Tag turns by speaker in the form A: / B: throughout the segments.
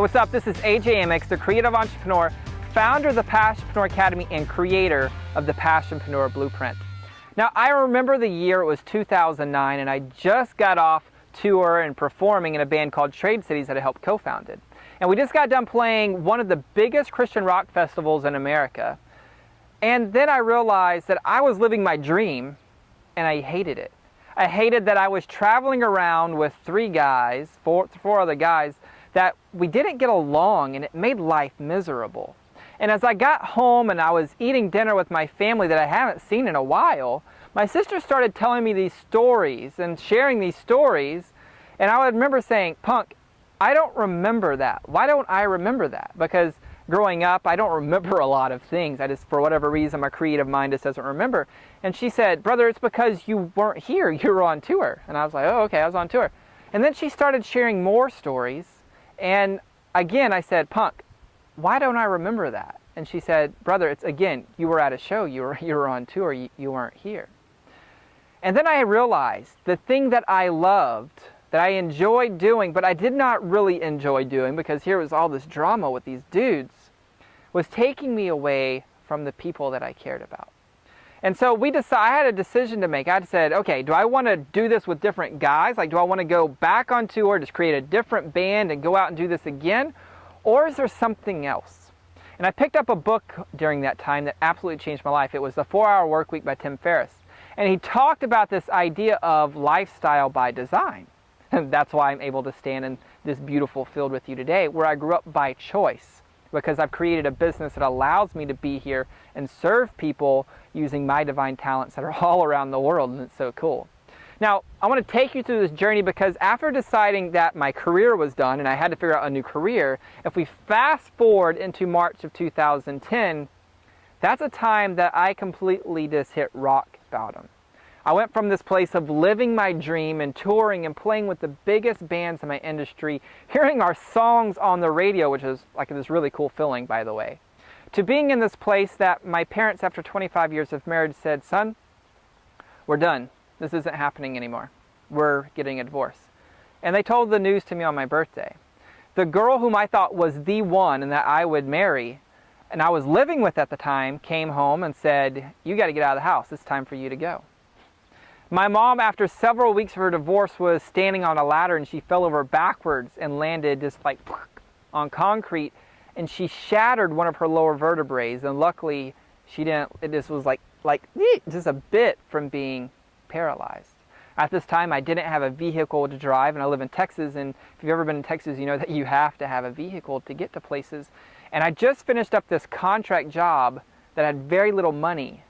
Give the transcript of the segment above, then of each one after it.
A: what's up? This is Amyx, the creative entrepreneur, founder of the Passionpreneur Academy and creator of the Passionpreneur Blueprint. Now, I remember the year, it was 2009, and I just got off tour and performing in a band called Trade Cities that I helped co-founded. And we just got done playing one of the biggest Christian rock festivals in America. And then I realized that I was living my dream, and I hated it. I hated that I was traveling around with four other guys, that we didn't get along, and it made life miserable. And as I got home and I was eating dinner with my family that I haven't seen in a while, my sister started telling me these stories and sharing these stories, and I would remember saying, "Punk, I don't remember that. Why don't I remember that?" Because growing up, I don't remember a lot of things. I just, for whatever reason, my creative mind just doesn't remember. And she said, "Brother, it's because you weren't here. You were on tour." And I was like, "Oh, okay, I was on tour." And then she started sharing more stories. And again, I said, "Punk, why don't I remember that?" And she said, "Brother, it's again, you were at a show, you were on tour, you weren't here." And then I realized the thing that I loved, that I enjoyed doing, but I did not really enjoy doing because here was all this drama with these dudes, was taking me away from the people that I cared about. And so I had a decision to make. I said, okay, do I want to do this with different guys? Like, do I want to go back on tour, just create a different band and go out and do this again? Or is there something else? And I picked up a book during that time that absolutely changed my life. It was The 4-Hour Workweek by Tim Ferriss. And he talked about this idea of lifestyle by design. And that's why I'm able to stand in this beautiful field with you today, where I grew up by choice, because I've created a business that allows me to be here and serve people using my divine talents that are all around the world, and it's so cool. Now, I want to take you through this journey because after deciding that my career was done and I had to figure out a new career, if we fast forward into March of 2010, that's a time that I completely just hit rock bottom. I went from this place of living my dream and touring and playing with the biggest bands in my industry, hearing our songs on the radio, which is like this really cool feeling, by the way, to being in this place that my parents, after 25 years of marriage, said, "Son, we're done. This isn't happening anymore. We're getting a divorce." And they told the news to me on my birthday. The girl whom I thought was the one and that I would marry, and I was living with at the time, came home and said, "You got to get out of the house. It's time for you to go." My mom, after several weeks of her divorce, was standing on a ladder and she fell over backwards and landed just like on concrete, and she shattered one of her lower vertebrae. And luckily, she didn't. It just was like just a bit from being paralyzed. At this time, I didn't have a vehicle to drive, and I live in Texas. And if you've ever been in Texas, you know that you have to have a vehicle to get to places. And I just finished up this contract job that had very little money,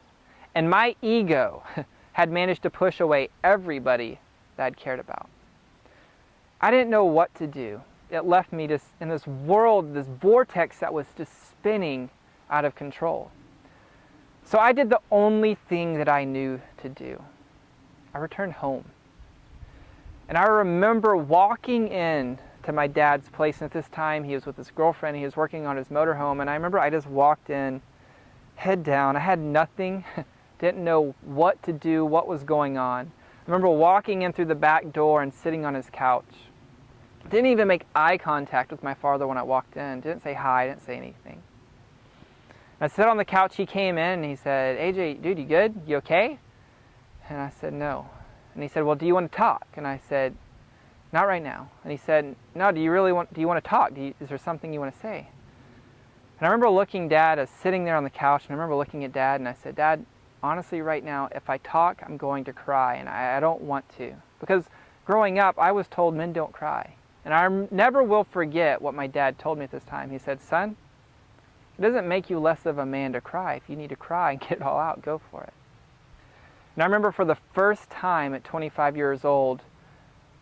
A: and my ego had managed to push away everybody that I'd cared about. I didn't know what to do. It left me just in this world, this vortex that was just spinning out of control. So I did the only thing that I knew to do. I returned home. And I remember walking in to my dad's place, and at this time he was with his girlfriend, he was working on his motorhome, and I remember I just walked in, head down. I had nothing, didn't know what to do, what was going on. I remember walking in through the back door and sitting on his couch. Didn't even make eye contact with my father when I walked in. Didn't say hi, didn't say anything. I sat on the couch, he came in and he said, "AJ, dude, you good? You okay?" And I said, "No." And he said, "Well, do you want to talk?" And I said, "Not right now." And he said, "No, do you want to talk? Is there something you want to say?" And I remember looking Dad as sitting there on the couch, and I remember looking at Dad and I said, "Dad, honestly, right now, if I talk, I'm going to cry, and I don't want to." Because growing up, I was told men don't cry. And I never will forget what my dad told me at this time. He said, "Son, it doesn't make you less of a man to cry. If you need to cry and get it all out, go for it." And I remember for the first time at 25 years old,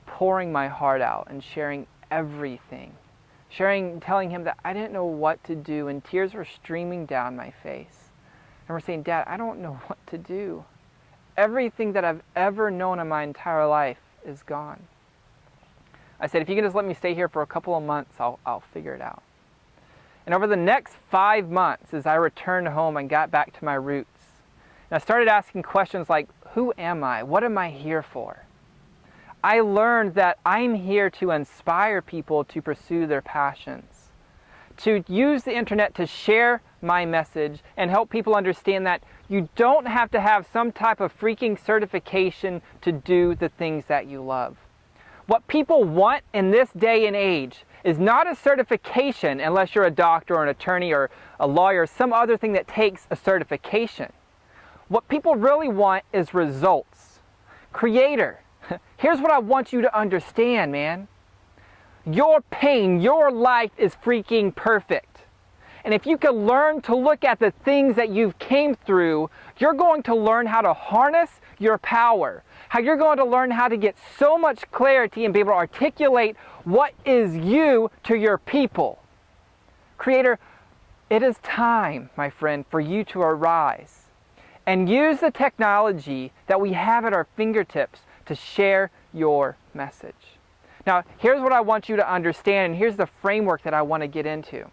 A: pouring my heart out and sharing everything. Telling him that I didn't know what to do, and tears were streaming down my face. And we're saying, "Dad, I don't know what to do. Everything that I've ever known in my entire life is gone." I said, "If you can just let me stay here for a couple of months, I'll figure it out." And over the next 5 months, as I returned home and got back to my roots, and I started asking questions like, who am I? What am I here for? I learned that I'm here to inspire people to pursue their passions. to use the internet to share my message and help people understand that you don't have to have some type of freaking certification to do the things that you love. What people want in this day and age is not a certification unless you're a doctor or an attorney or a lawyer, some other thing that takes a certification. What people really want is results. Creator, here's what I want you to understand, man. Your pain, your life is freaking perfect. And if you can learn to look at the things that you've came through, you're going to learn how to harness your power. How you're going to learn how to get so much clarity and be able to articulate what is you to your people. Creator, it is time, my friend, for you to arise and use the technology that we have at our fingertips to share your message. Now, here's what I want you to understand, and here's the framework that I want to get into.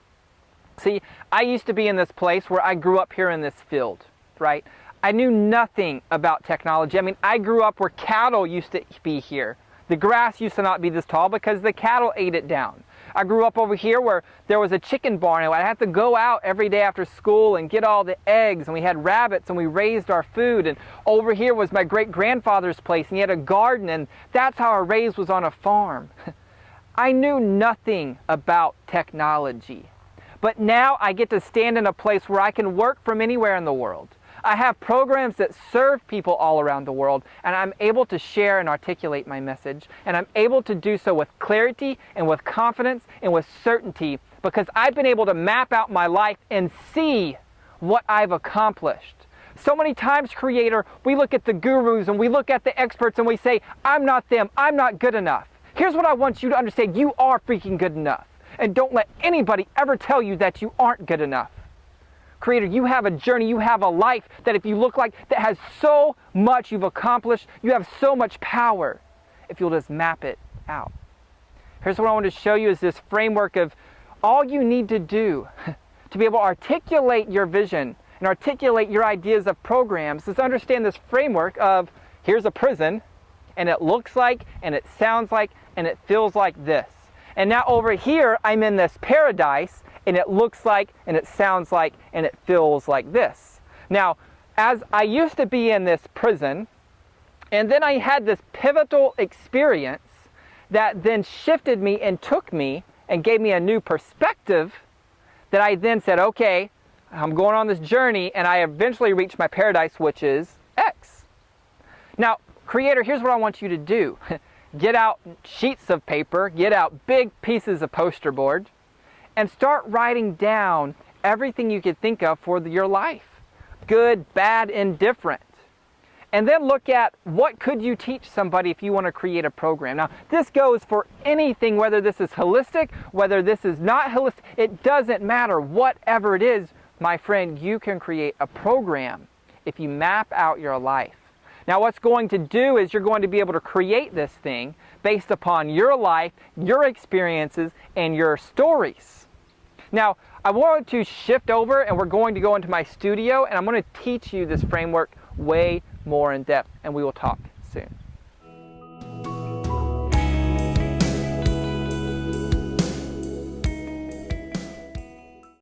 A: See, I used to be in this place where I grew up here in this field, right? I knew nothing about technology. I mean, I grew up where cattle used to be here. The grass used to not be this tall because the cattle ate it down. I grew up over here where there was a chicken barn and I'd have to go out every day after school and get all the eggs, and we had rabbits and we raised our food, and over here was my great-grandfather's place and he had a garden, and that's how I raised, was on a farm. I knew nothing about technology. But now I get to stand in a place where I can work from anywhere in the world. I have programs that serve people all around the world, and I'm able to share and articulate my message, and I'm able to do so with clarity and with confidence and with certainty because I've been able to map out my life and see what I've accomplished. So many times, Creator, we look at the gurus and we look at the experts and we say, I'm not them, I'm not good enough. Here's what I want you to understand. You are freaking good enough. And don't let anybody ever tell you that you aren't good enough. Creator, you have a journey, you have a life that if you look like, that has so much you've accomplished, you have so much power if you'll just map it out. Here's what I want to show you is this framework of all you need to do to be able to articulate your vision and articulate your ideas of programs is understand this framework of here's a prison, and it looks like, and it sounds like, and it feels like this. And now over here, I'm in this paradise, and it looks like, and it sounds like, and it feels like this. Now, as I used to be in this prison, and then I had this pivotal experience that then shifted me and took me and gave me a new perspective that I then said, okay, I'm going on this journey, and I eventually reached my paradise, which is X. Now, Creator, here's what I want you to do. Get out sheets of paper, get out big pieces of poster board, and start writing down everything you could think of for your life. Good, bad, indifferent. And then look at what could you teach somebody if you want to create a program. Now, this goes for anything, whether this is holistic, whether this is not holistic, it doesn't matter. Whatever it is, my friend, you can create a program if you map out your life. Now what's going to do is you're going to be able to create this thing based upon your life, your experiences, and your stories. Now, I want to shift over and we're going to go into my studio and I'm going to teach you this framework way more in depth, and we will talk soon.